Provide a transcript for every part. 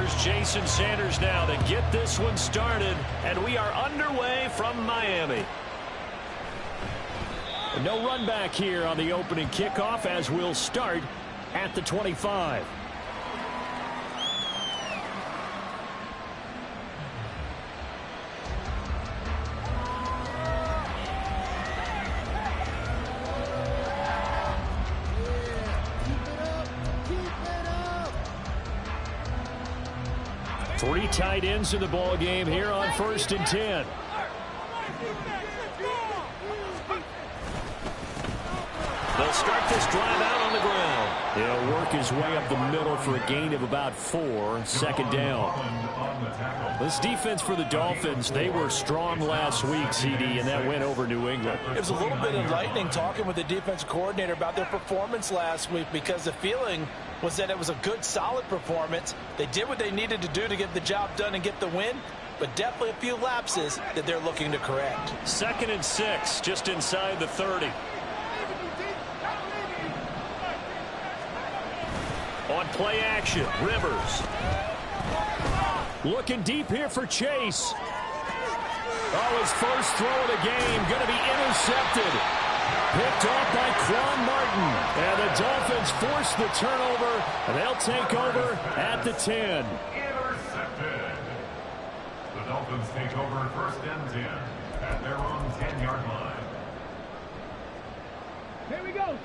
Here's Jason Sanders now to get this one started, and we are underway from Miami. No run back here on the opening kickoff as we'll start at the 25. Three tight ends in the ball game here on 1st and 10. They'll start this drive out on the ground. He'll work his way up the middle for a gain of about 4. Second down. This defense for the Dolphins, they were strong last week, CD, and that went over New England. It was a little bit enlightening talking with the defense coordinator about their performance last week, because the feeling was that it was a good, solid performance. They did what they needed to do to get the job done and get the win, but definitely a few lapses that they're looking to correct. 2nd and 6, just inside the 30. On play action, Rivers. Looking deep here for Chase. Oh, his first throw of the game going to be intercepted. Picked off by Quan Martin. And the Dolphins force the turnover. And they'll take over at the 10. Intercepted. The Dolphins take over 1st and 10 at their own 10-yard line. Here we go.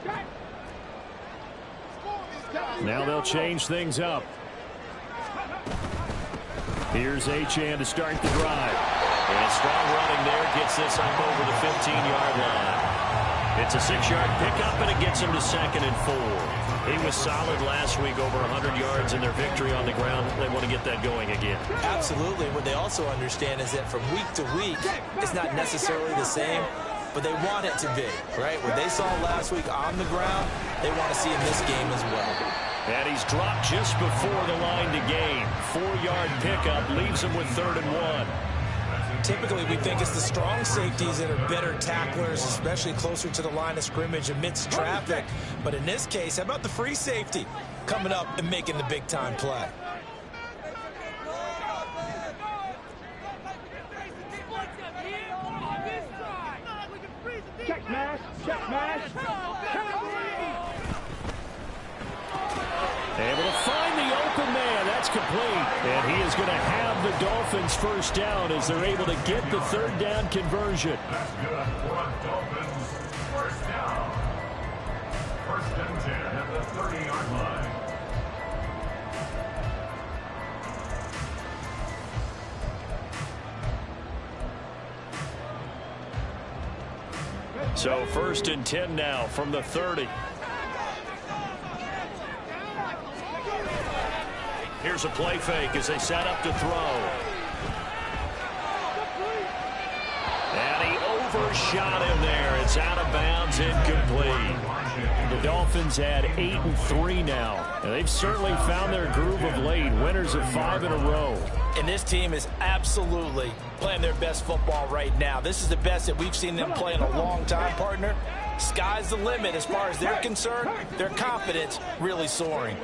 Shot. Now they'll change things up. Here's Achane to start the drive. And strong running there gets this up over the 15-yard line. It's a 6-yard pickup, and it gets him to 2nd and 4. He was solid last week, over 100 yards in their victory on the ground. They want to get that going again. Absolutely. What they also understand is that from week to week, it's not necessarily the same, but they want it to be, right? What they saw last week on the ground, they want to see in this game as well. And he's dropped just before the line to gain. 4-yard pickup leaves him with 3rd and 1. Typically, we think it's the strong safeties that are better tacklers, especially closer to the line of scrimmage amidst traffic. But in this case, how about the free safety coming up and making the big-time play? Check mash. Check mash. Able to find the open man. That's complete. And he is going to have the Dolphins first down as they're able to get the 3rd down conversion. That's good for the Dolphins. First down. 1st and 10 at the 30-yard line. So 1st and 10 now from the 30. Here's a play fake as they set up to throw. And he overshot him there. It's out of bounds, incomplete. The Dolphins had 8-3 now. And they've certainly found their groove of late. Winners of 5 in a row. And this team is absolutely playing their best football right now. This is the best that we've seen them play in a long time, partner. Sky's the limit as far as they're concerned. Their confidence really soaring.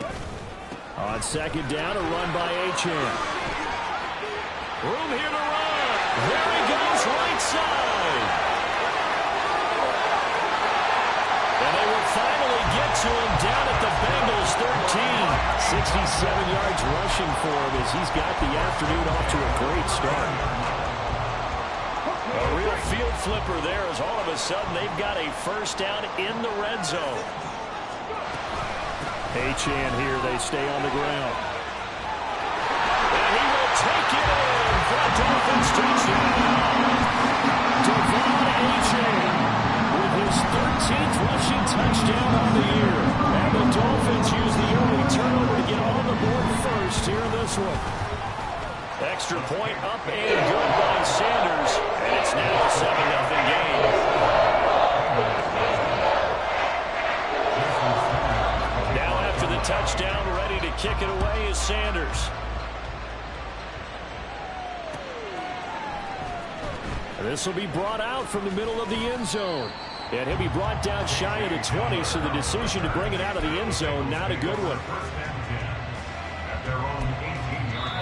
On 2nd down, a run by Achane. Room here to run. There he goes, right side. And they will finally get to him down at the Bengals 13. 67 yards rushing for him as he's got the afternoon off to a great start. A real field flipper there as all of a sudden they've got a first down in the red zone. Achane here, they stay on the ground. And he will take it in for a Dolphins touchdown. Devon Achane with his 13th rushing touchdown on the year. And the Dolphins use the early turnover to get on the board first here in this one. Extra point up and good by Sanders. And it's now a 7-0 game. Touchdown, ready to kick it away is Sanders. This will be brought out from the middle of the end zone. And he'll be brought down shy of the 20, so the decision to bring it out of the end zone, not a good one. At their own 18-yard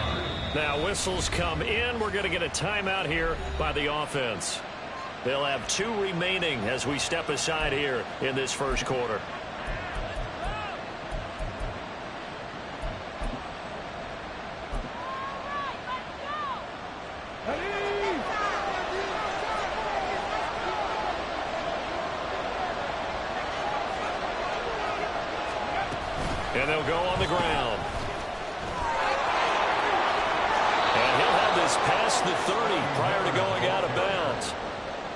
Now whistles come in. We're going to get a timeout here by the offense. They'll have 2 remaining as we step aside here in this first quarter. And they'll go on the ground. And he'll have this past the 30 prior to going out of bounds.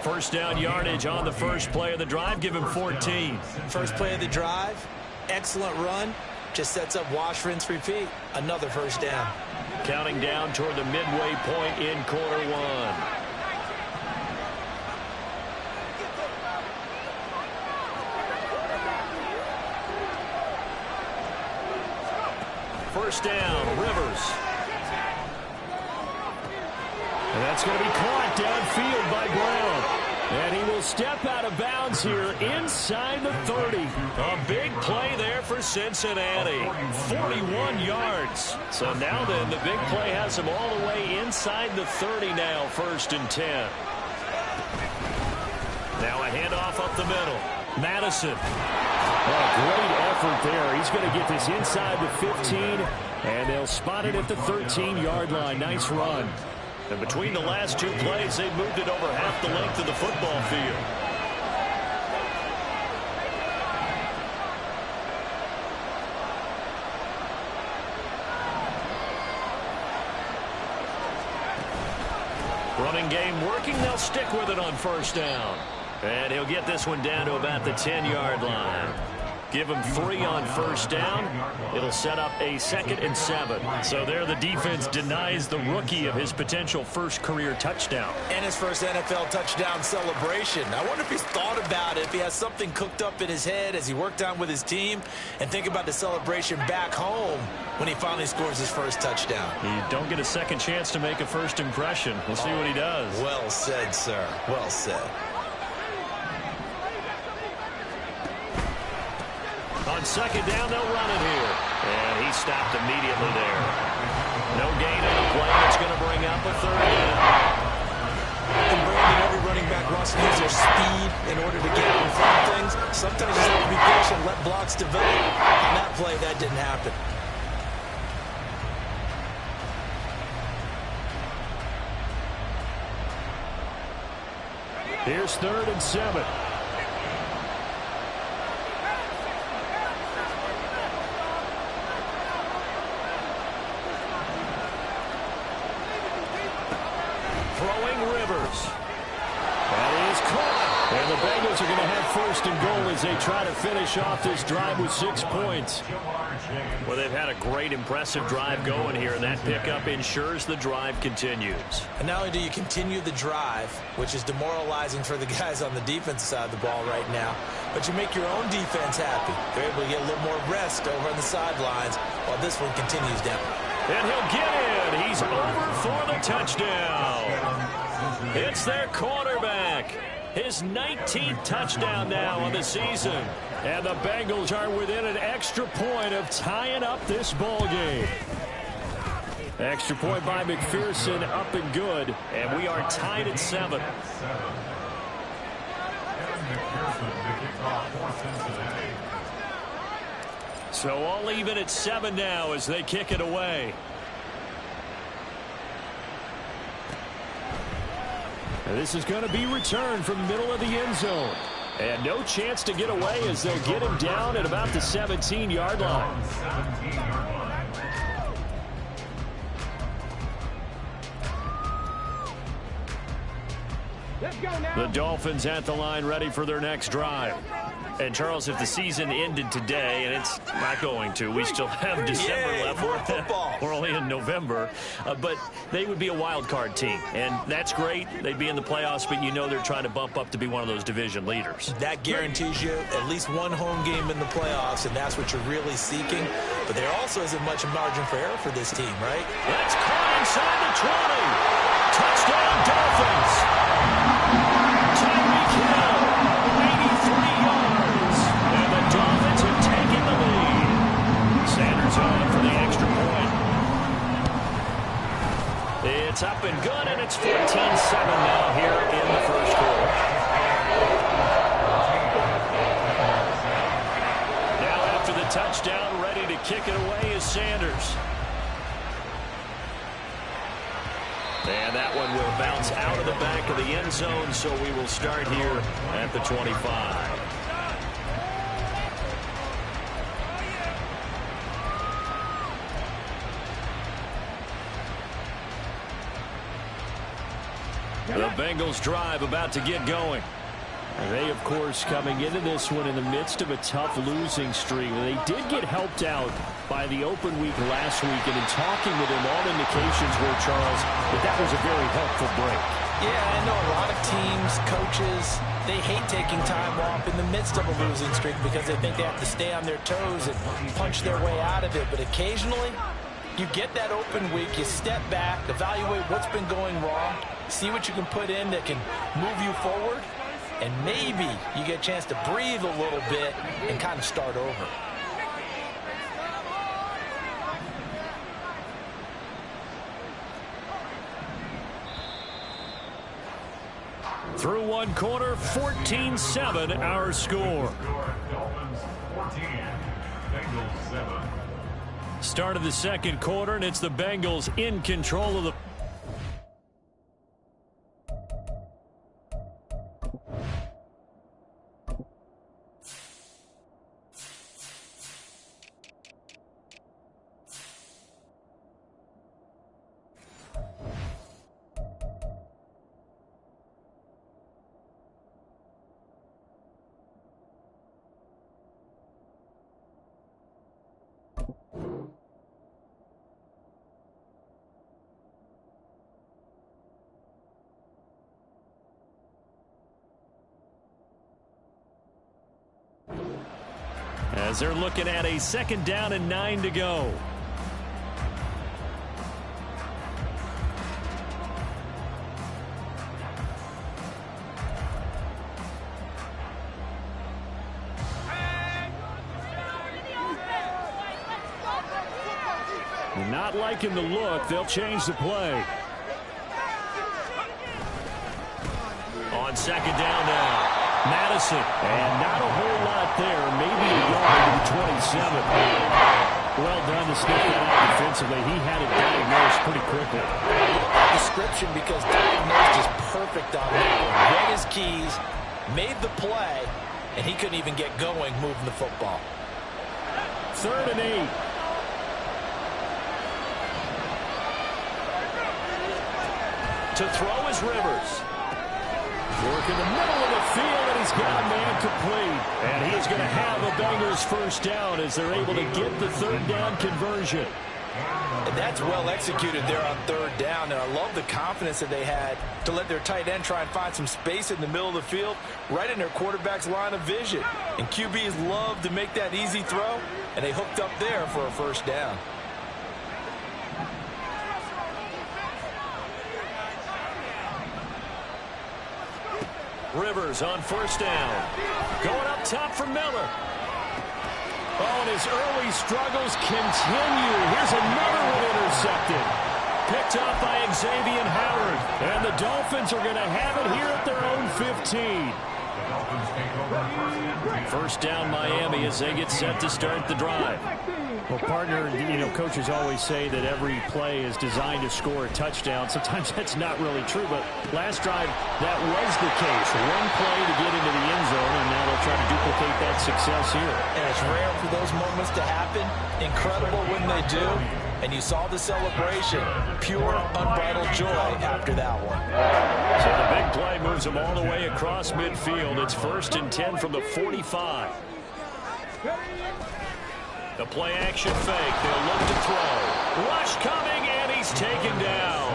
First down yardage on the first play of the drive. Give him 14. First play of the drive, excellent run. Just sets up wash, rinse, repeat. Another first down. Counting down toward the midway point in quarter one. First down, Rivers. And that's going to be caught downfield by Brown. And he will step out of bounds here inside the 30. A big play there for Cincinnati. 41 yards. So now then, the big play has him all the way inside the 30 now, 1st and 10. Now a handoff up the middle. Madison. Oh, great effort there. He's going to get this inside the 15, and they'll spot it at the 13-yard line. Nice run. And between the last 2 plays, they've moved it over half the length of the football field. Running game working. They'll stick with it on first down. And he'll get this one down to about the 10-yard line. Give him 3 on first down. It'll set up a 2nd and 7. So there the defense denies the rookie of his potential first career touchdown. And his first NFL touchdown celebration. I wonder if he's thought about it, if he has something cooked up in his head as he worked on with his team, and think about the celebration back home when he finally scores his first touchdown. You don't get a second chance to make a first impression. We'll see what he does. Well said, sir. Well said. On second down, they'll run it here. And he stopped immediately there. No gain on the play. It's going to bring up a 3rd down. And Brandon, every running back wants to use their speed in order to get in front of things. Sometimes you have to be patient, let blocks develop. On that play, that didn't happen. Here's 3rd and 7. Throwing Rivers. That is caught. And the Bengals are going to have 1st and goal as they try to finish off this drive with 6 points. Well, they've had a great, impressive drive going here, and that pickup ensures the drive continues. And not only do you continue the drive, which is demoralizing for the guys on the defense side of the ball right now, but you make your own defense happy. They're able to get a little more rest over on the sidelines while this one continues down. And he'll get in. He's over for the touchdown. It's their quarterback. His 19th touchdown now on the season. And the Bengals are within an extra point of tying up this ball game. Extra point by McPherson, up and good. And we are tied at 7. So all even at 7 now as they kick it away. And this is going to be returned from the middle of the end zone. And no chance to get away as they'll get him down at about the 17-yard line. Let's go now. The Dolphins at the line ready for their next drive. And, Charles, if the season ended today, and it's not going to, we still have December left. More football. We're only in November. But they would be a wild card team. And that's great. They'd be in the playoffs, but you know they're trying to bump up to be one of those division leaders. That guarantees you at least one home game in the playoffs, and that's what you're really seeking. But there also isn't much margin for error for this team, right? That's caught inside the 20. Touchdown, Dolphins. Tyreek Hill, 83 yards. And the Dolphins have taken the lead. Sanders on for the extra point. up and good, and it's 14-7 now here in the first quarter. Now after the touchdown, ready to kick it away is Sanders. And that one will bounce out of the back of the end zone, so we will start here at the 25. The Bengals drive about to get going. They, of course, coming into this one in the midst of a tough losing streak. They did get helped out by the open week last week, and in talking with him, all indications were, Charles, that was a very helpful break. Yeah, I know a lot of teams, coaches, they hate taking time off in the midst of a losing streak because they think they have to stay on their toes and punch their way out of it. But occasionally, you get that open week, you step back, evaluate what's been going wrong, see what you can put in that can move you forward, and maybe you get a chance to breathe a little bit and kind of start over. Through one quarter, 14-7 our score. Dolphins 14, Bengals 7. Start of the second quarter, and it's the Bengals in control of the... As they're looking at a 2nd down and 9 to go. Not liking the look. They'll change the play. On 2nd down now. Madison, and not a whole lot there, maybe a yard to the 27. Well done to sniff that out defensively. He had it diagnosed pretty quickly. Description, because diagnosed is perfect on that one. Read his keys, made the play, and he couldn't even get going moving the football. 3rd and 8. To throw is Rivers. Work in the middle of the field, and he's got a man complete. And he's going to have a Bengals first down as they're able to get the 3rd down conversion. And that's well executed there on 3rd down. And I love the confidence that they had to let their tight end try and find some space in the middle of the field, right in their quarterback's line of vision. And QBs love to make that easy throw, and they hooked up there for a first down. Rivers on 1st down. Going up top for Miller. Oh, and his early struggles continue. Here's another one intercepted. Picked up by Xavier Howard. And the Dolphins are going to have it here at their own 15. The Dolphins take over 1st First down and 10. Miami as they get set to start the drive. Well, partner, coaches always say that every play is designed to score a touchdown. Sometimes that's not really true, but last drive, that was the case. One play to get into the end zone, and now they'll try to duplicate that success here. And it's rare for those moments to happen. Incredible when they do. And you saw the celebration. Pure, unbridled joy after that one. So the big play moves them all the way across midfield. It's 1st and 10 from the 45. The play action fake. They'll look to throw. Rush coming, and he's taken down.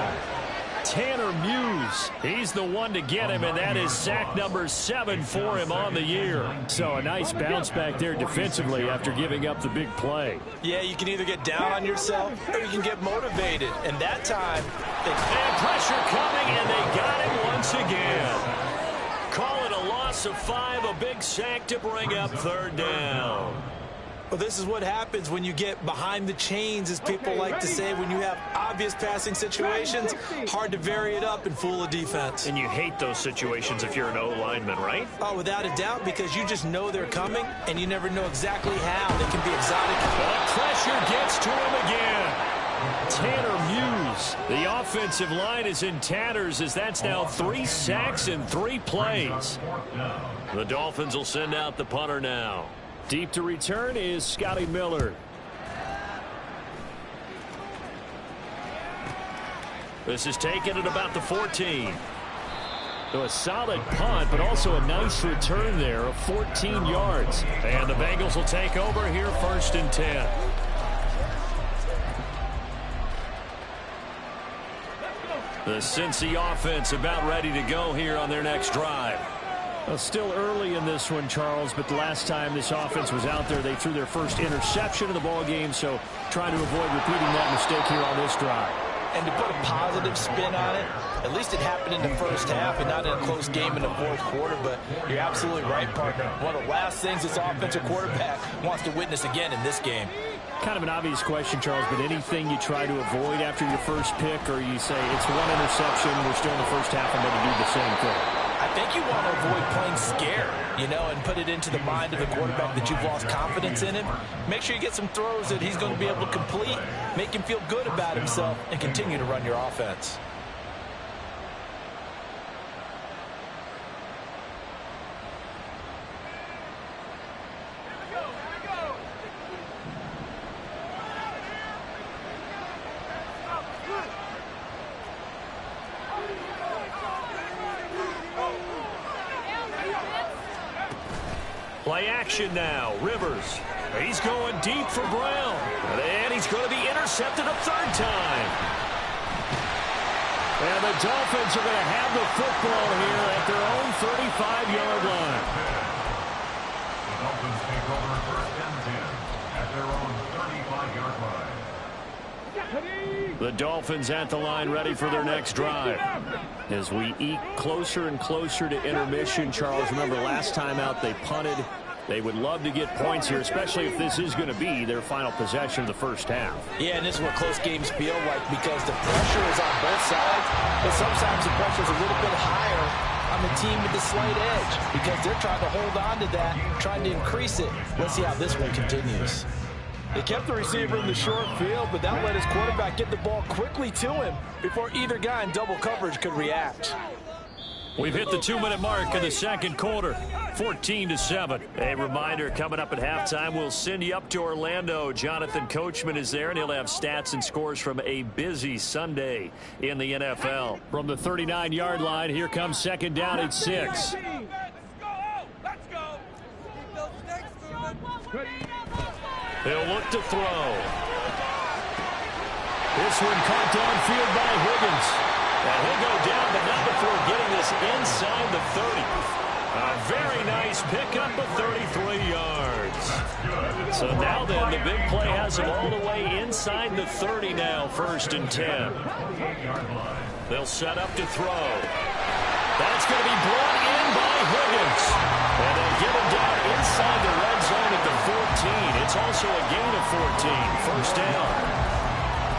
Tanner Muse. He's the one to get him, and that is sack number 7 for him on the year. So a nice bounce back there defensively after giving up the big play. Yeah, you can either get down on yourself or you can get motivated. And that time, And pressure coming, and they got him once again. Call it a loss of 5, a big sack to bring up 3rd down. Well, this is what happens when you get behind the chains, as people like to say. When you have obvious passing situations, hard to vary it up and fool a defense. And you hate those situations if you're an O-lineman, right? Oh, without a doubt, because you just know they're coming, and you never know exactly how. They can be exotic. The pressure gets to him again. Tanner Muse. The offensive line is in tatters as that's now 3 sacks in 3 plays. The Dolphins will send out the punter now. Deep to return is Scotty Miller. This is taken at about the 14. So a solid punt, but also a nice return there of 14 yards. And the Bengals will take over here, 1st and 10. The Cincy offense about ready to go here on their next drive. Well, still early in this one, Charles, but the last time this offense was out there, they threw their first interception of the ball game, so trying to avoid repeating that mistake here on this drive. And to put a positive spin on it, at least it happened in the first half and not in a close game in the fourth quarter, but you're absolutely right, partner. One of the last things this offensive quarterback wants to witness again in this game. Kind of an obvious question, Charles, but anything you try to avoid after your first pick, or you say it's one interception, we're still in the first half, I'm going to do the same thing? I think you want to avoid playing scared, and put it into the mind of the quarterback that you've lost confidence in him. Make sure you get some throws that he's going to be able to complete, make him feel good about himself, and continue to run your offense. Play action now. Rivers. He's going deep for Brown. And he's going to be intercepted a 3rd time. And the Dolphins are going to have the football here at their own 35-yard line. The Dolphins take over 1st and 10 at their own 35-yard line. The Dolphins at the line ready for their next drive. As we eke closer and closer to intermission, Charles, remember last time out they punted. They would love to get points here, especially if this is going to be their final possession of the first half. Yeah, and this is what close games feel like because the pressure is on both sides, but sometimes the pressure is a little bit higher on the team with the slight edge because they're trying to hold on to that, trying to increase it. Let's see how this one continues. They kept the receiver in the short field, but that let his quarterback get the ball quickly to him before either guy in double coverage could react. We've hit the 2-minute mark in the second quarter, 14-7. A reminder, coming up at halftime, we'll send you up to Orlando. Jonathan Coachman is there, and he'll have stats and scores from a busy Sunday in the NFL. From the 39-yard line, here comes 2nd down at 6. Let's go. He'll look to throw. This one caught downfield by Higgins. And he'll go down, but not before getting this inside the 30. A very nice pickup of 33 yards. So now then, the big play has him all the way inside the 30 now, 1st and 10. They'll set up to throw. That's going to be brought in by Higgins. And they'll get him down inside the red zone at the 14. It's also a gain of 14, 1st down.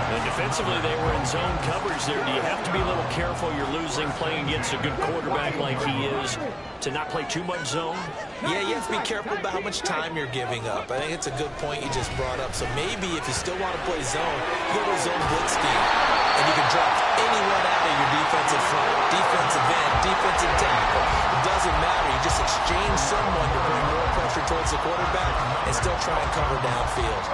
And defensively, they were in zone coverage there. Do you have to be a little careful? You're losing playing against a good quarterback like he is to not play too much zone? Yeah, you have to be careful about how much time you're giving up. I think it's a good point you just brought up. So maybe if you still want to play zone, you go to zone blitz scheme. And you can drop anyone out of your defensive front, defensive end, defensive tackle. It doesn't matter. You just exchange someone to bring more pressure towards the quarterback and still try and cover downfield.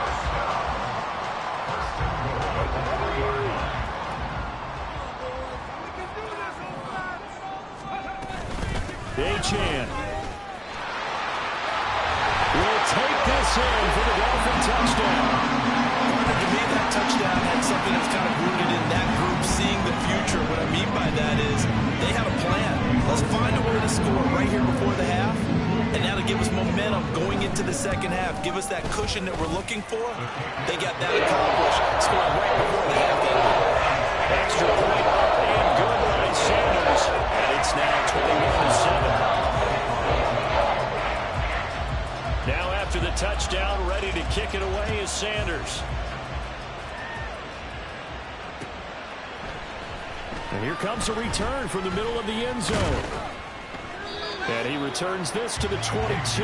Achane will take this in for the Dolphin touchdown. To me, that touchdown had something that's kind of rooted in that group seeing the future. What I mean by that is they had a plan. Let's find a way to score right here before the half, and that'll give us momentum going into the second half. Give us that cushion that we're looking for. They got that accomplished, scoring right before the half ended. Extra point up and good by Sanders. And it's now 21-7. Now at after the touchdown, ready to kick it away is Sanders. And here comes a return from the middle of the end zone. And he returns this to the 22.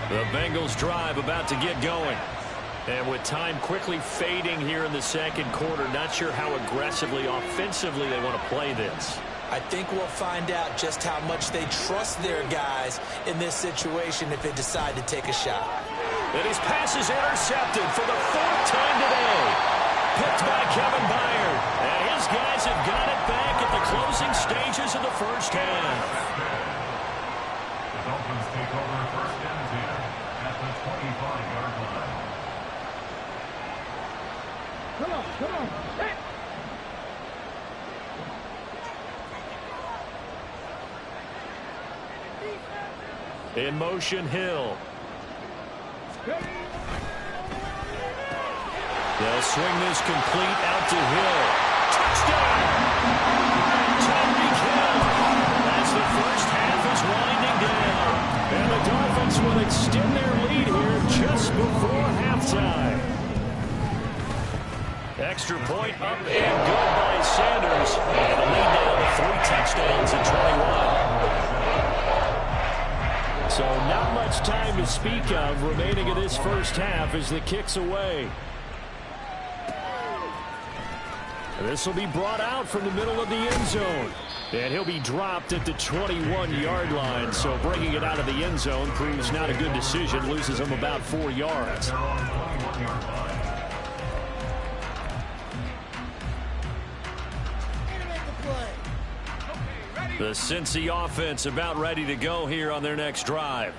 The Bengals drive about to get going. And with time quickly fading here in the second quarter, not sure how aggressively, offensively they want to play this. I think we'll find out just how much they trust their guys in this situation if they decide to take a shot. And his pass is intercepted for the fourth time today. Picked by Kevin Byard. And his guys have got it back at the closing stages of the first half. The Dolphins take over first and 10 at the 25-yard line. Come on, come on. Hey. In motion, Hill. They'll swing this complete out to Hill. Touchdown! Tyreek Hill as the first half is winding down. And the Dolphins will extend their lead here just before halftime. Extra point up and good by Sanders. And the lead down to 3 touchdowns at 21. So not much time to speak of remaining in this first half as the kick's away. This will be brought out from the middle of the end zone. And he'll be dropped at the 21-yard line. So bringing it out of the end zone proves not a good decision. Loses him about 4 yards. The Cincy offense about ready to go here on their next drive.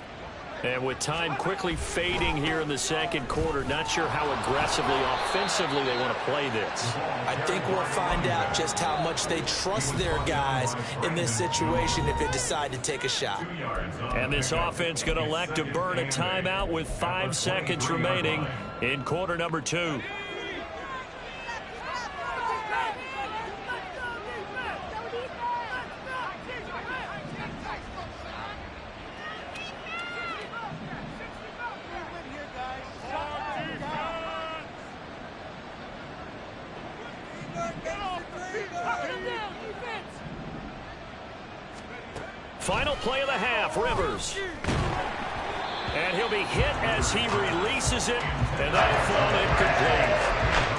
And with time quickly fading here in the second quarter, not sure how aggressively, offensively they want to play this. I think we'll find out just how much they trust their guys in this situation if they decide to take a shot. And this offense going to elect to burn a timeout with 5 seconds remaining in quarter number 2. Final play of the half, Rivers. And he'll be hit as he releases it, and that'll fall incomplete.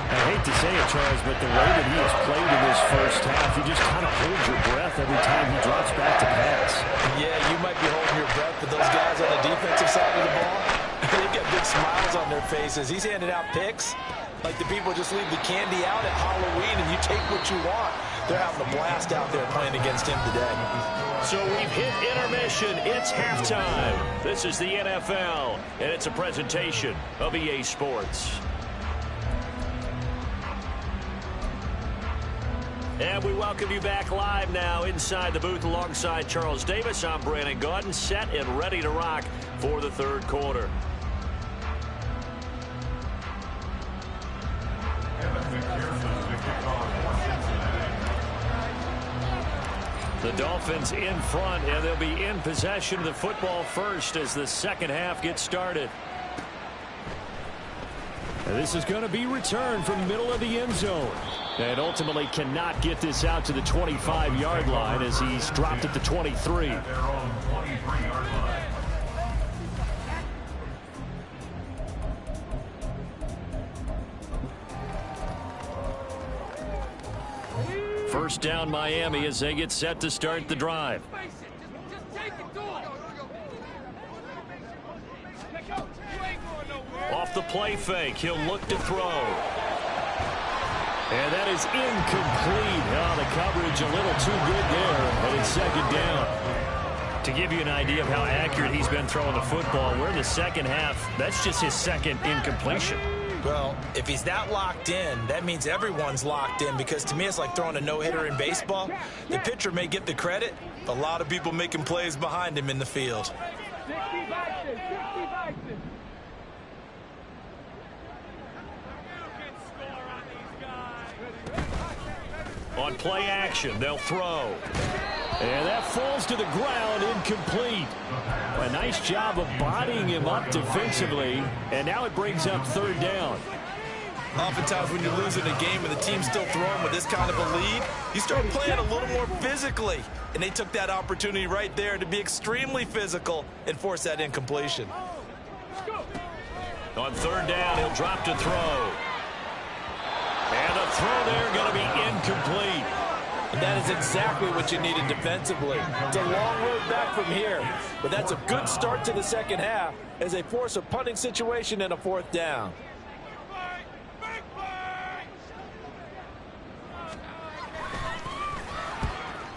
I hate to say it, Charles, but the way that he has played in this first half, you just kind of hold your breath every time he drops back to pass. Yeah, you might be holding your breath, but those guys on the defensive side of the ball, they've got big smiles on their faces. He's handing out picks like the people just leave the candy out at Halloween and you take what you want. They're having a blast out there playing against him today. So we've hit intermission. It's halftime. This is the NFL, and it's a presentation of EA Sports. And we welcome you back live now inside the booth alongside Charles Davis. I'm Brandon Gaudin, set and ready to rock for the third quarter. The Dolphins in front, and they'll be in possession of the football first as the second half gets started. And this is going to be returned from the middle of the end zone. And ultimately cannot get this out to the 25-yard line as he's dropped at the 23. First down Miami as they get set to start the drive. Off the play fake, he'll look to throw. And that is incomplete. Oh, the coverage a little too good there, and it's second down. To give you an idea of how accurate he's been throwing the football, we're in the second half. That's just his second incompletion. Well, if he's that locked in, that means everyone's locked in, because to me it's like throwing a no-hitter in baseball. The pitcher may get the credit, but a lot of people making plays behind him in the field. 60 boxes, 60 boxes. On play action, they'll throw. And that falls to the ground, incomplete. A nice job of bodying him up defensively, and now it brings up third down. Oftentimes when you're losing a game and the team's still throwing with this kind of a lead, you start playing a little more physically. And they took that opportunity right there to be extremely physical and force that incompletion. On third down, he'll drop to throw. And the throw there going to be incomplete. And that is exactly what you needed defensively. It's a long road back from here, but that's a good start to the second half as they force a punting situation and a fourth down.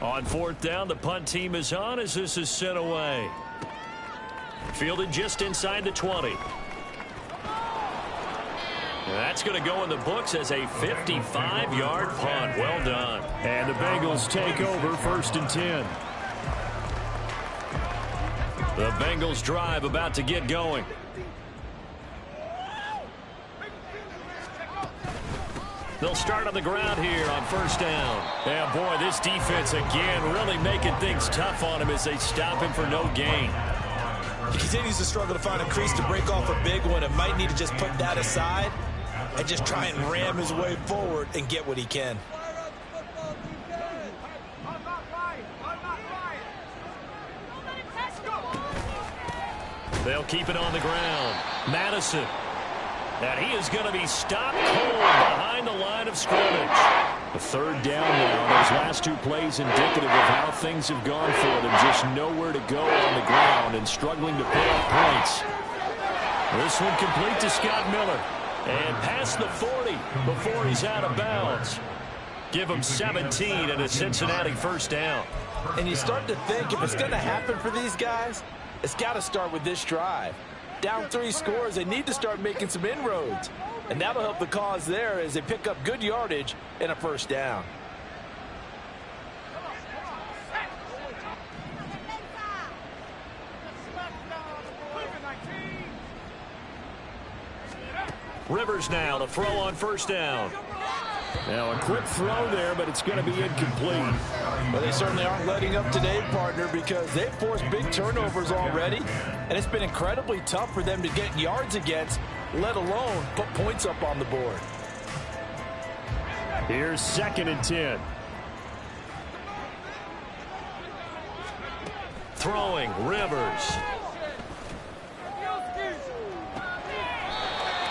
On fourth down, the punt team is on as this is sent away. Fielded just inside the 20. That's going to go in the books as a 55-yard punt. Well done. And the Bengals take over first and 10. The Bengals drive about to get going. They'll start on the ground here on first down. Yeah, boy, this defense again really making things tough on him as they stop him for no gain. He continues to struggle to find a crease to break off a big one and might need to just put that aside and just try and ram his way forward and get what he can. They'll keep it on the ground. Madison. And he is going to be stopped cold behind the line of scrimmage. A third down now. Those last two plays indicative of how things have gone for them. Just nowhere to go on the ground and struggling to put up points. This one complete to Scott Miller. And past the 40 before he's out of bounds. Give him 17 and a Cincinnati first down. And you start to think if it's going to happen for these guys, it's got to start with this drive. Down 3 scores, they need to start making some inroads. And that'll help the cause there as they pick up good yardage and a first down. Rivers now to throw on first down. Now a quick throw there, but it's going to be incomplete. Well, they certainly aren't letting up today, partner, because they've forced big turnovers already, and it's been incredibly tough for them to get yards against, let alone put points up on the board. Here's second and 10. Throwing, Rivers.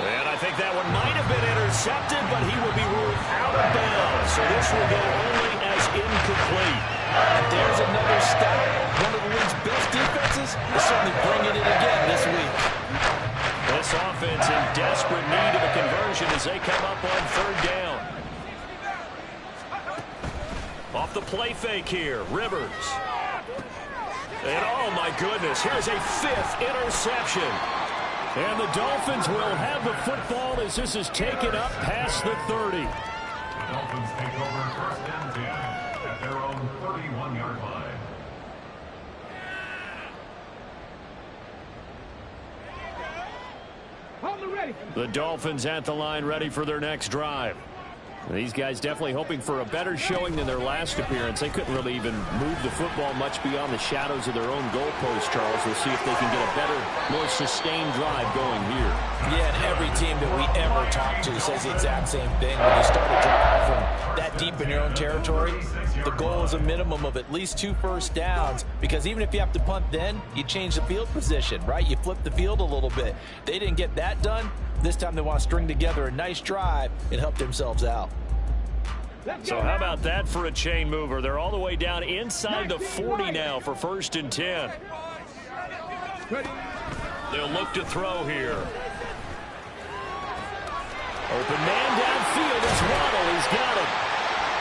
And I think that one might have been intercepted, but he will be ruled out of bounds. So this will go only as incomplete. And there's another stat. One of the league's best defenses is certainly bringing it again this week. This offense in desperate need of a conversion as they come up on third down. Off the play fake here, Rivers. And oh my goodness, here's a 5th interception. And the Dolphins will have the football as this is taken up past the 30. The Dolphins take over first and 10 at their own 31-yard line. The Dolphins at the line ready for their next drive. These guys definitely hoping for a better showing than their last appearance. They couldn't really even move the football much beyond the shadows of their own goalpost, Charles. We'll see if they can get a better, more sustained drive going here. Yeah, and every team that we ever talk to says the exact same thing. When you start a drive from that deep in your own territory, the goal is a minimum of at least 2 first downs, because even if you have to punt then, you change the field position, right? You flip the field a little bit. They didn't get that done. This time they want to string together a nice drive and help themselves out. So how about that for a chain mover? They're all the way down inside the 40 now for first and 10. They'll look to throw here. Open man downfield is Waddle. He's got it.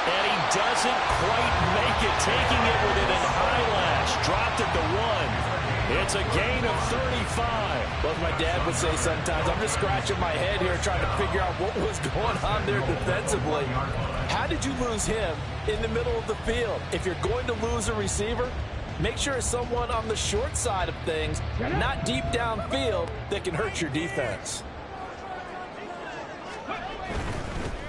And he doesn't quite make it, taking it with an eyelash. Dropped at the 1. It's a gain of 35. Well, as my dad would say sometimes, I'm just scratching my head here trying to figure out what was going on there defensively. How did you lose him in the middle of the field? If you're going to lose a receiver, make sure it's someone on the short side of things, not deep downfield, that can hurt your defense.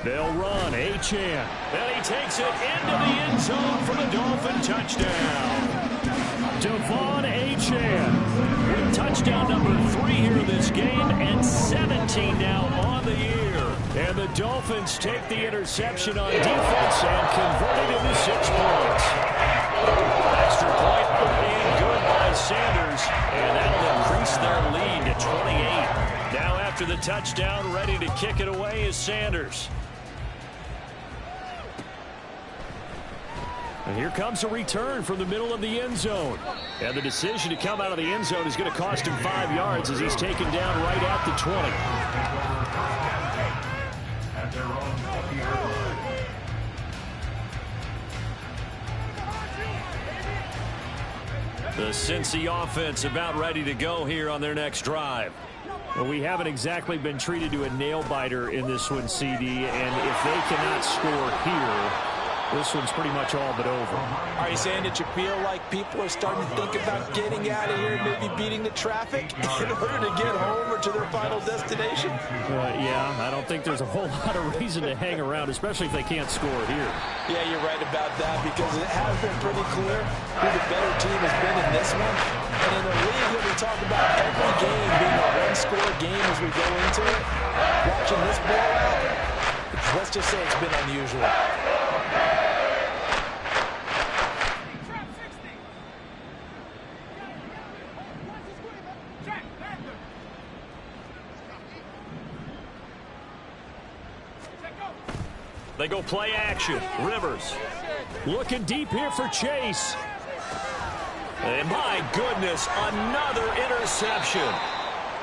They'll run. Achane. And he takes it into the end zone for the Dolphin touchdown. De'Von Achane with touchdown number 3 here in this game and 17 now on the year. And the Dolphins take the interception on defense and convert it into 6 points. Extra point being good by Sanders, and that'll increase their lead to 28. Now after the touchdown, ready to kick it away is Sanders. And here comes a return from the middle of the end zone. And the decision to come out of the end zone is going to cost him 5 yards as he's taken down right at the 20. At their own 20-yard line. The Cincy offense about ready to go here on their next drive. Well, we haven't exactly been treated to a nail-biter in this one, CD, and if they cannot score here, this one's pretty much all but over. Are you saying that you feel like people are starting to think about getting out of here and maybe beating the traffic in order to get home or to their final destination? Yeah, I don't think there's a whole lot of reason to hang around, especially if they can't score here. Yeah, you're right about that because it has been pretty clear who the better team has been in this one. And in a league that we talk about every game being a one-score game as we go into it, watching this blowout, let's just say it's been unusual. They go play action. Rivers looking deep here for Chase. And my goodness, another interception.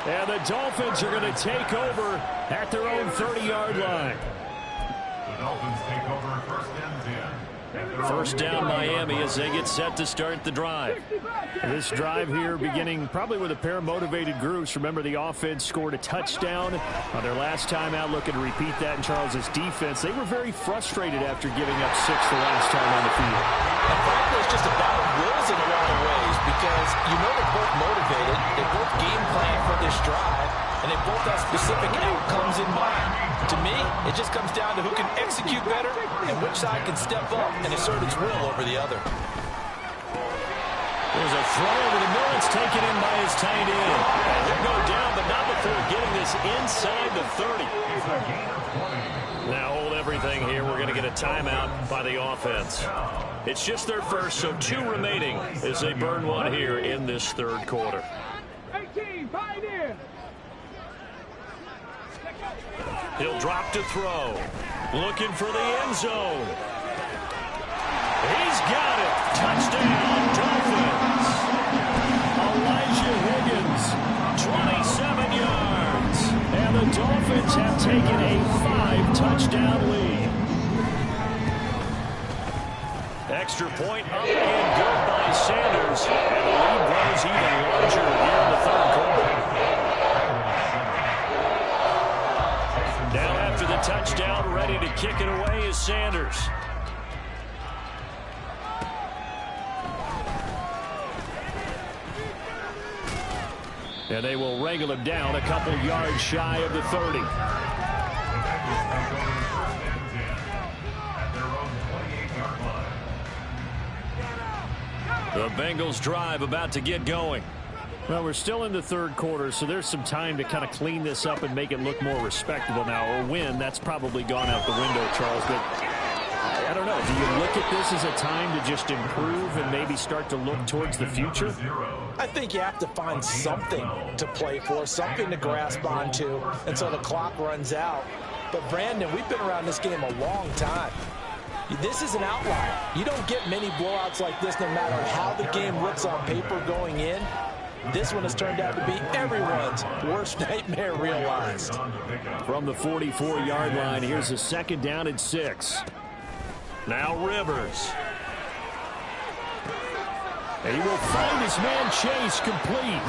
And the Dolphins are going to take over at their own 30-yard line. The Dolphins take over first and 10. First down Miami as they get set to start the drive. This drive here beginning probably with a pair of motivated groups. Remember, the offense scored a touchdown on their last time out, looking to repeat that in Charles's defense. They were very frustrated after giving up 6 the last time on the field. And frankly, it's just a battle of wills in a lot of ways because you know they're both motivated, they both game plan for this drive, and they both have specific outcomes in mind. To me, it just comes down to who can execute better and which side can step up and assert its will over the other. There's a throw over the middle. It's taken in by his tight end. And he'll go down, but not before getting this inside the 30. Now hold everything here. We're going to get a timeout by the offense. It's just their first, so 2 remaining as they burn one here in this third quarter. 18, Pioneer. He'll drop to throw. Looking for the end zone. He's got it. Touchdown, Dolphins. Elijah Higgins, 27 yards. And the Dolphins have taken a 5-touchdown lead. Extra point up and good by Sanders. And the lead grows even larger here in the third quarter. Now after the touchdown, ready to kick it away is Sanders. And they will wrangle him down a couple yards shy of the 30. The Bengals drive about to get going. Well, we're still in the third quarter, so there's some time to kind of clean this up and make it look more respectable now. A win, that's probably gone out the window, Charles. But I don't know. Do you look at this as a time to just improve and maybe start to look towards the future? I think you have to find something to play for, something to grasp onto until the clock runs out. But, Brandon, we've been around this game a long time. This is an outlier. You don't get many blowouts like this no matter how the game looks on paper going in. This one has turned out to be everyone's worst nightmare realized. From the 44-yard line, here's a second down and 6. Now Rivers. And he will find his man Chase complete.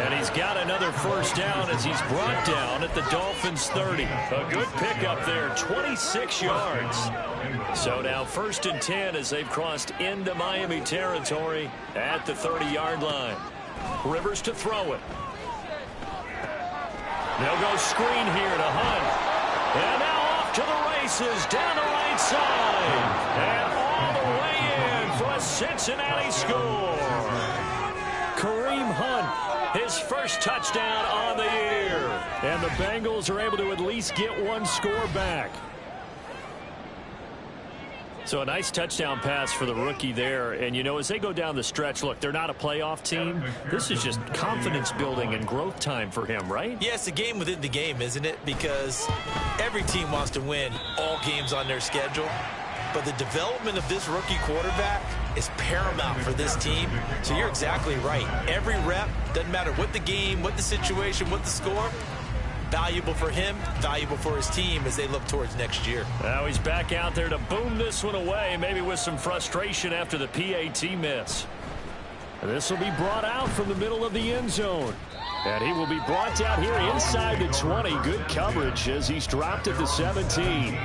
And he's got another first down as he's brought down at the Dolphins' 30. A good pickup there, 26 yards. So now 1st and 10 as they've crossed into Miami territory at the 30-yard line. Rivers to throw it. They'll go screen here to Hunt. And now off to the races down the right side. And all the way in for a Cincinnati score. Kareem Hunt, his first touchdown on the year. And the Bengals are able to at least get one score back. So a nice touchdown pass for the rookie there. And, you know, as they go down the stretch, look, they're not a playoff team. This is just confidence building and growth time for him, right? Yeah, it's a game within the game, isn't it? Because every team wants to win all games on their schedule. But the development of this rookie quarterback is paramount for this team. So you're exactly right. Every rep, doesn't matter what the game, what the situation, what the score, valuable for him, valuable for his team as they look towards next year. Now he's back out there to boom this one away, maybe with some frustration after the PAT miss. And this will be brought out from the middle of the end zone. And he will be brought down here inside the 20. Good coverage as he's dropped at the 17.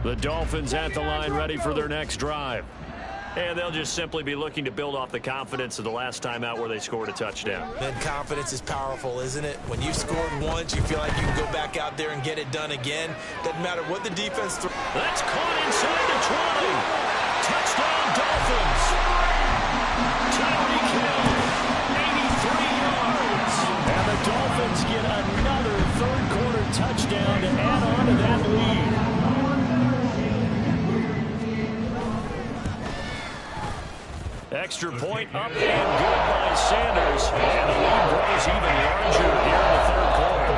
The Dolphins at the line ready for their next drive. And they'll just simply be looking to build off the confidence of the last time out where they scored a touchdown. And confidence is powerful, isn't it? When you've scored once, you feel like you can go back out there and get it done again. Doesn't matter what the defense throws. That's caught inside the 20. Touchdown Dolphins. Tyreek Hill, 83 yards. And the Dolphins get another third-quarter touchdown to add on to that lead. Extra point up and good by Sanders. And the lead grows even larger here in the third quarter.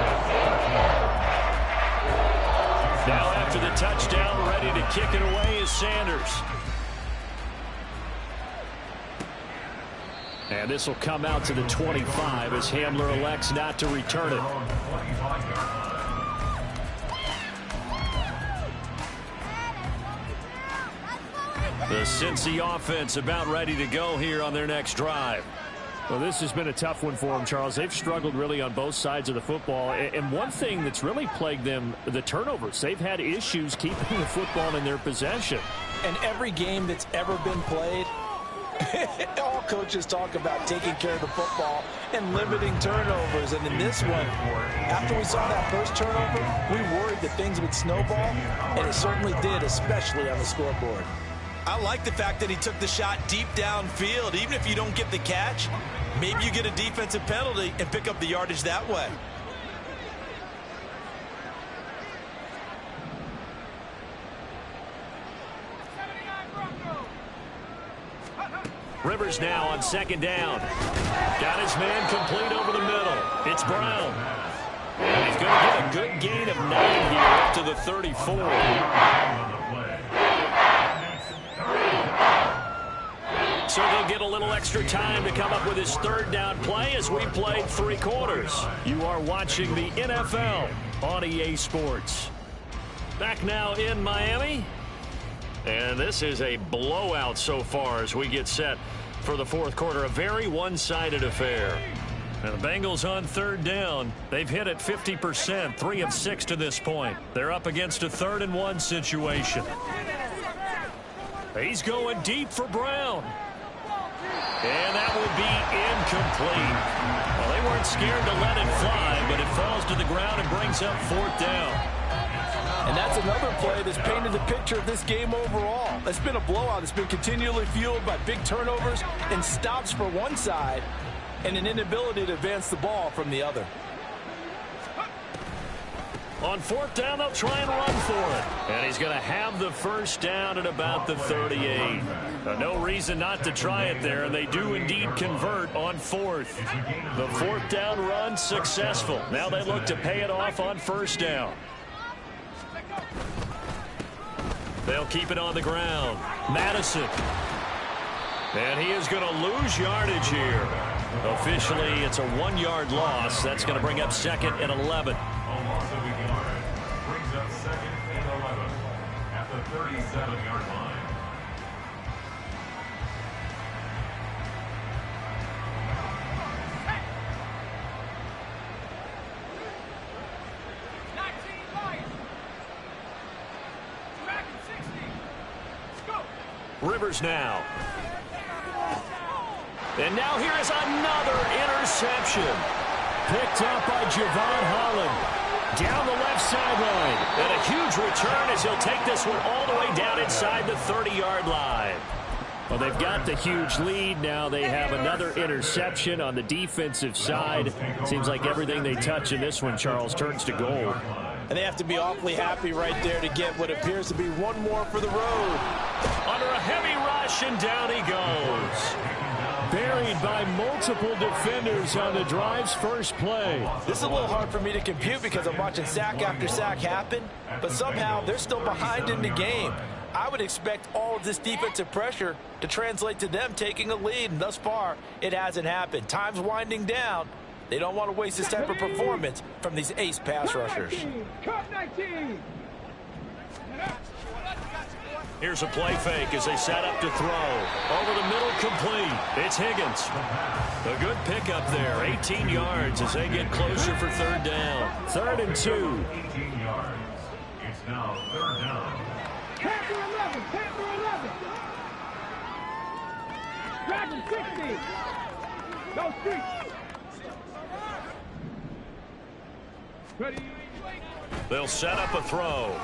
Now after the touchdown, ready to kick it away is Sanders. And this will come out to the 25 as Hamler elects not to return it. The Cincy offense about ready to go here on their next drive. Well, this has been a tough one for them, Charles. They've struggled really on both sides of the football. And one thing that's really plagued them, the turnovers. They've had issues keeping the football in their possession. And every game that's ever been played, all coaches talk about taking care of the football and limiting turnovers. And in this one, after we saw that first turnover, we worried that things would snowball, and it certainly did, especially on the scoreboard. I like the fact that he took the shot deep downfield. Even if you don't get the catch, maybe you get a defensive penalty and pick up the yardage that way. Rivers now on second down. Got his man complete over the middle. It's Brown. And he's going to get a good gain of 9 here up to the 34. So they'll get a little extra time to come up with his third down play as we played 3 quarters. You are watching the NFL on EA Sports. Back now in Miami. And this is a blowout so far as we get set for the fourth quarter. A very one-sided affair. And the Bengals on third down. They've hit it 50%, 3 of 6 to this point. They're up against a 3rd and 1 situation. He's going deep for Brown. And that will be incomplete. Well, they weren't scared to let it fly, but it falls to the ground and brings up 4th down. And that's another play that's painted the picture of this game overall. It's been a blowout. It's been continually fueled by big turnovers and stops for one side and an inability to advance the ball from the other. On 4th down, they'll try and run for it. And he's going to have the first down at about the 38. No reason not to try it there, and they do indeed convert on 4th. The 4th down run successful. Now they look to pay it off on 1st down. They'll keep it on the ground. Madison. And he is going to lose yardage here. Officially, it's a 1-yard loss. That's going to bring up 2nd and 11. Brings up 2nd and 11 at the 37-yard line. Track and Rivers now. And now here is another interception. Picked up by Javon Holland. Down the left sideline. And a huge return as he'll take this one all the way down inside the 30-yard line. Well, they've got the huge lead. Now they have another interception on the defensive side. Seems like everything they touch in this one, Charles, turns to gold. And they have to be awfully happy right there to get what appears to be one more for the road. Under a heavy rush, and down he goes. Buried by multiple defenders on the drive's first play. This is a little hard for me to compute because I'm watching sack after sack happen, but somehow they're still behind in the game. I would expect all of this defensive pressure to translate to them taking a lead, and thus far, it hasn't happened. Time's winding down. They don't want to waste this type of performance from these ace pass rushers. Cut 19. Here's a play fake as they set up to throw. Over the middle, complete. It's Higgins. A good pickup there. 18 yards as they get closer for third down. 3rd and 2. 18 yards. It's now 3rd down. Panther 11. Panther 11. Dragon 60. Go street. Ready. They'll set up a throw.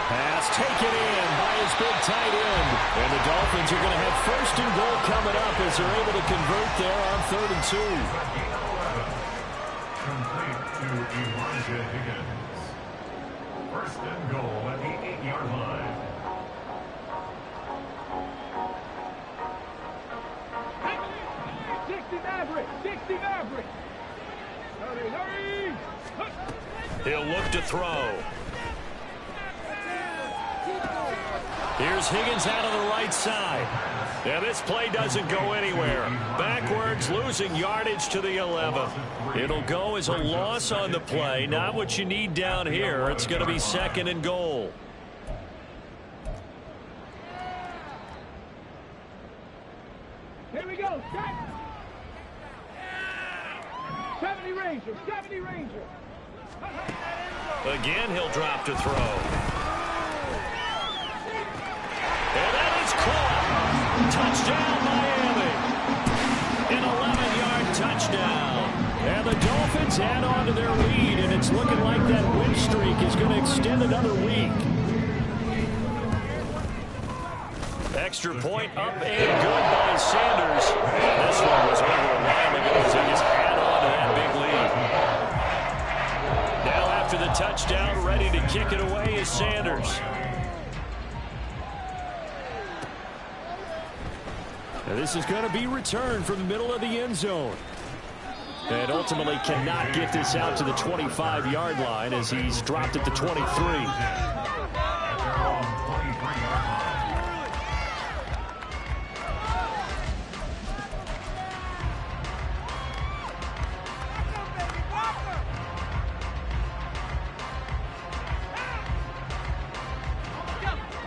Pass taken in by his big tight end. And the Dolphins are going to have 1st and goal coming up as they're able to convert there on 3rd and 2. Complete to Elijah Higgins. 1st and goal at the 8-yard line. Maverick. 60 Maverick. Hurry. He'll look to throw. Here's Higgins out of the right side. And this play doesn't go anywhere. Backwards, losing yardage to the 11. It'll go as a loss on the play. Not what you need down here. It's going to be 2nd and goal. Here we go. 70 Ranger. 70 Ranger. Again, he'll drop to throw. And that is caught. Touchdown, Miami. An 11-yard touchdown. And the Dolphins add on to their lead, and it's looking like that win streak is going to extend another week. Extra point up and good by Sanders. This one was over a while ago as they just add on to that big lead. Now after the touchdown, ready to kick it away is Sanders. Now this is going to be returned from the middle of the end zone. And ultimately cannot get this out to the 25-yard line as he's dropped at the 23.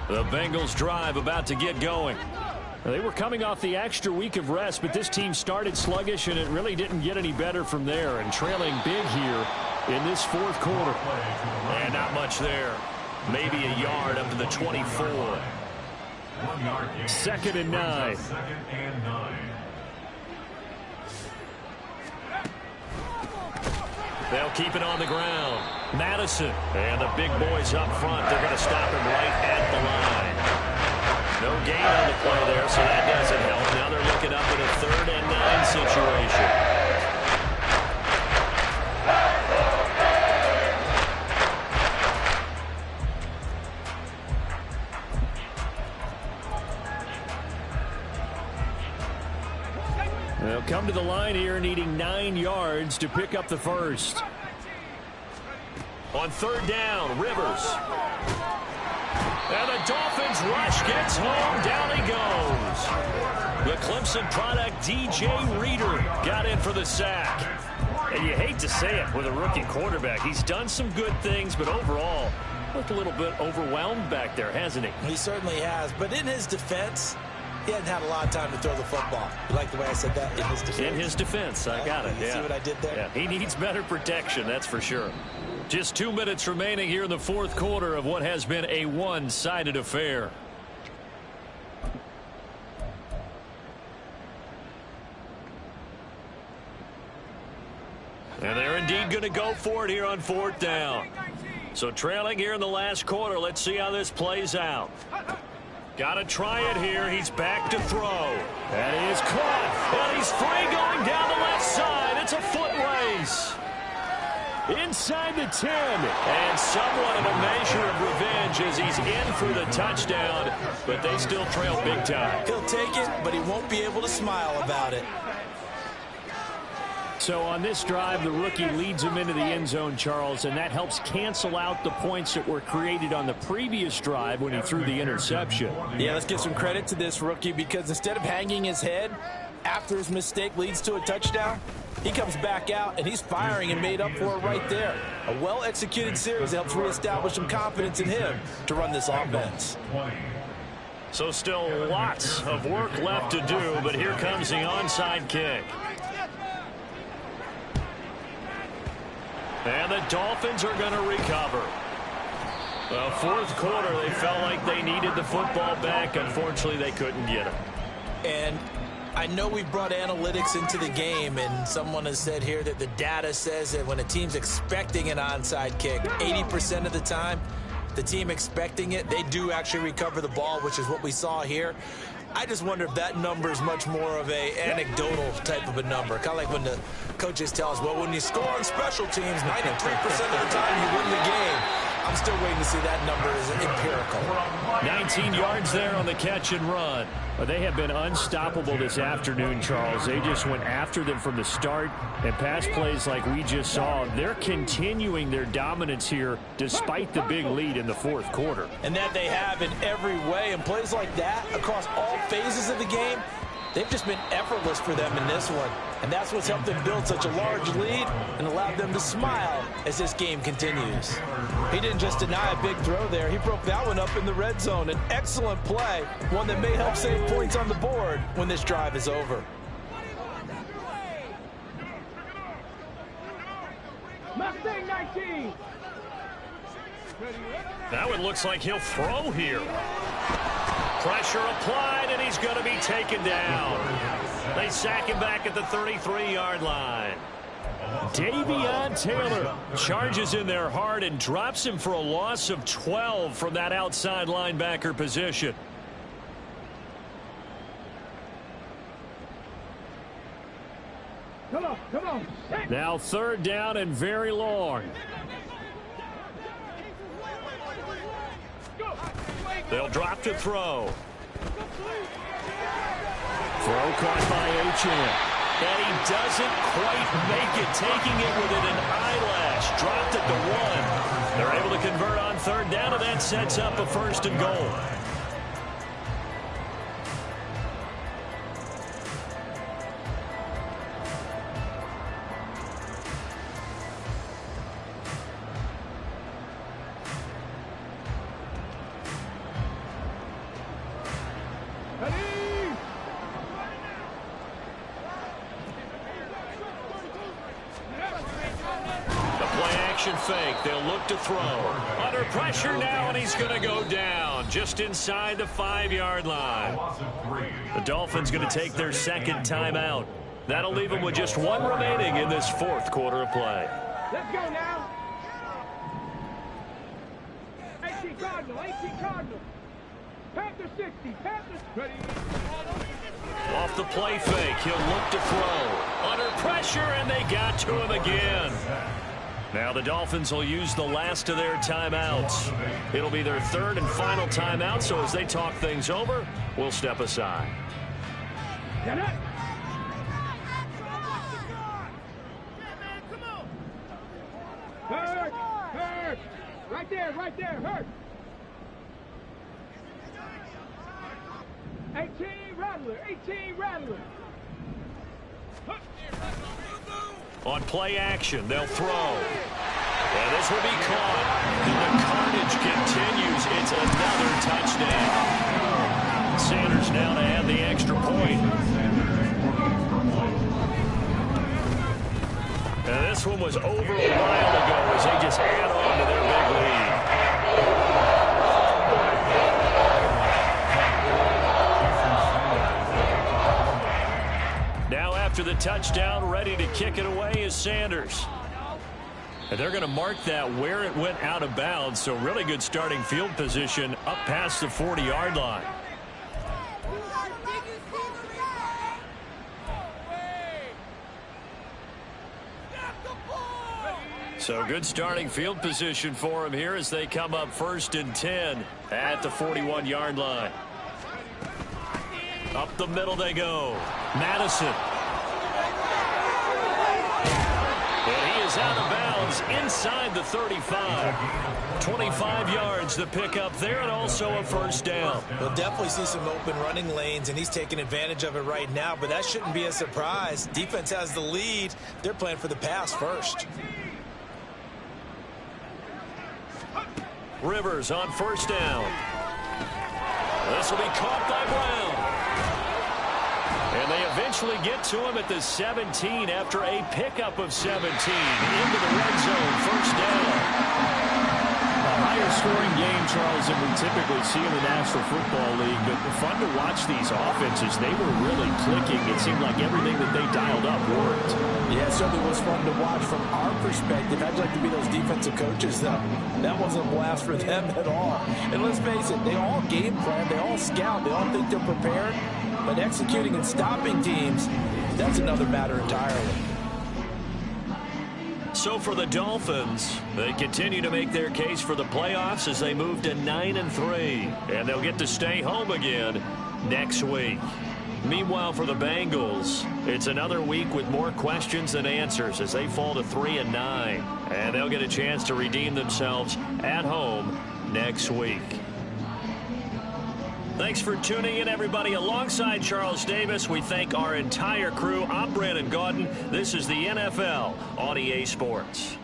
The Bengals drive about to get going. They were coming off the extra week of rest, but this team started sluggish, and it really didn't get any better from there. And trailing big here in this 4th quarter. And not much there. Maybe a yard up to the 24. 2nd and 9. 2nd and 9. They'll keep it on the ground. Madison. And the big boys up front. They're going to stop him right at the line. No gain on the play there, so that doesn't help. Now they're looking up at a 3rd and 9 situation. They'll come to the line here needing 9 yards to pick up the first. On 3rd down, Rivers. And the Dolphins rush gets home. Down he goes. The Clemson product, DJ Reader, got in for the sack. And you hate to say it with a rookie quarterback. He's done some good things, but overall, looked a little bit overwhelmed back there, hasn't he? He certainly has. But in his defense, he hadn't had a lot of time to throw the football. You like the way I said that? In his defense. In his defense. I got it. You see what I did there? Yeah, he needs better protection, that's for sure. Just 2 minutes remaining here in the 4th quarter of what has been a one-sided affair. indeed going to go for it here on 4th down. So trailing here in the last quarter. Let's see how this plays out. Got to try it here. He's back to throw. And he is caught. And he's free going down the left side. It's a foot race. Inside the 10. And somewhat of a measure of revenge as he's in for the touchdown. But they still trail big time. He'll take it, but he won't be able to smile about it. So on this drive, the rookie leads him into the end zone, Charles, and that helps cancel out the points that were created on the previous drive when he threw the interception. Yeah, let's give some credit to this rookie because instead of hanging his head after his mistake leads to a touchdown, he comes back out and he's firing and made up for it right there. A well-executed series helps reestablish some confidence in him to run this offense. So still lots of work left to do, but here comes the onside kick. And the Dolphins are going to recover. Well, 4th quarter, they felt like they needed the football back. Unfortunately, they couldn't get it. And I know we brought analytics into the game, and someone has said here that the data says that when a team's expecting an onside kick, 80% of the time, the team expecting it, they do actually recover the ball, which is what we saw here. I just wonder if that number is much more of a anecdotal type of a number. Kind of like when the coaches tell us, well, when you score on special teams, 93% of the time you win the game. I'm still waiting to see that number as empirical. 19 yards there on the catch and run. But they have been unstoppable this afternoon, Charles. They just went after them from the start. And pass plays like we just saw, they're continuing their dominance here despite the big lead in the 4th quarter. And that they have in every way. And plays like that across all phases of the game, they've just been effortless for them in this one. And that's what's helped them build such a large lead and allowed them to smile as this game continues. He didn't just deny a big throw there. He broke that one up in the red zone. An excellent play, one that may help save points on the board when this drive is over. Mustang 19. Now it looks like he'll throw here. Pressure applied, and he's going to be taken down. They sack him back at the 33-yard line. Davion Taylor charges in there hard and drops him for a loss of 12 from that outside linebacker position. Come on. Now 3rd down and very long. They'll drop to throw. Throw caught by Achane. And he doesn't quite make it, taking it within an eyelash. Dropped it to 1. They're able to convert on 3rd down, and that sets up a 1st and goal. Fake. They'll look to throw. Under pressure now, and he's going to go down just inside the 5-yard line. The Dolphins going to take their 2nd timeout. That'll leave them with just 1 remaining in this 4th quarter of play. Let's go now. 18 Cardinal. Panther 60. Panthers ready. Off the play fake, he'll look to throw. Under pressure, and they got to him again. Now the Dolphins will use the last of their timeouts. It'll be their 3rd and final timeout, so as they talk things over, we'll step aside. Get it. Hurt. Right there, hurt. 18 Rattler. On play action, they'll throw. And this will be caught. And the carnage continues. It's another touchdown. Sanders now to add the extra point. And this one was over a while ago as they just add on to their big lead. Now after the touchdown, ready to kick it away is Sanders. And they're going to mark that where it went out of bounds. So really good starting field position up past the 40-yard line. So good starting field position for him here as they come up 1st and 10 at the 41-yard line. Up the middle they go. Madison. And he is out of bounds inside the 35. 25 yards the pick up there, and also a first down. We'll definitely see some open running lanes, and he's taking advantage of it right now, but that shouldn't be a surprise. Defense has the lead. They're playing for the pass first. Rivers on first down. This will be caught by Brown. And they eventually get to him at the 17 after a pickup of 17 into the red zone. First down. A higher scoring game, Charles, than we typically see in the National Football League. But fun to watch these offenses. They were really clicking. It seemed like everything that they dialed up worked. Yeah, it certainly was fun to watch from our perspective. I'd like to be those defensive coaches, though. That wasn't a blast for them at all. And let's face it, they all game plan, they all scout, they all think they're prepared. But executing and stopping teams, that's another matter entirely. So for the Dolphins, they continue to make their case for the playoffs as they move to 9-3. And they'll get to stay home again next week. Meanwhile, for the Bengals, it's another week with more questions than answers as they fall to 3-9. And they'll get a chance to redeem themselves at home next week. Thanks for tuning in, everybody. Alongside Charles Davis, we thank our entire crew. I'm Brandon Gaudin. This is the NFL on EA Sports.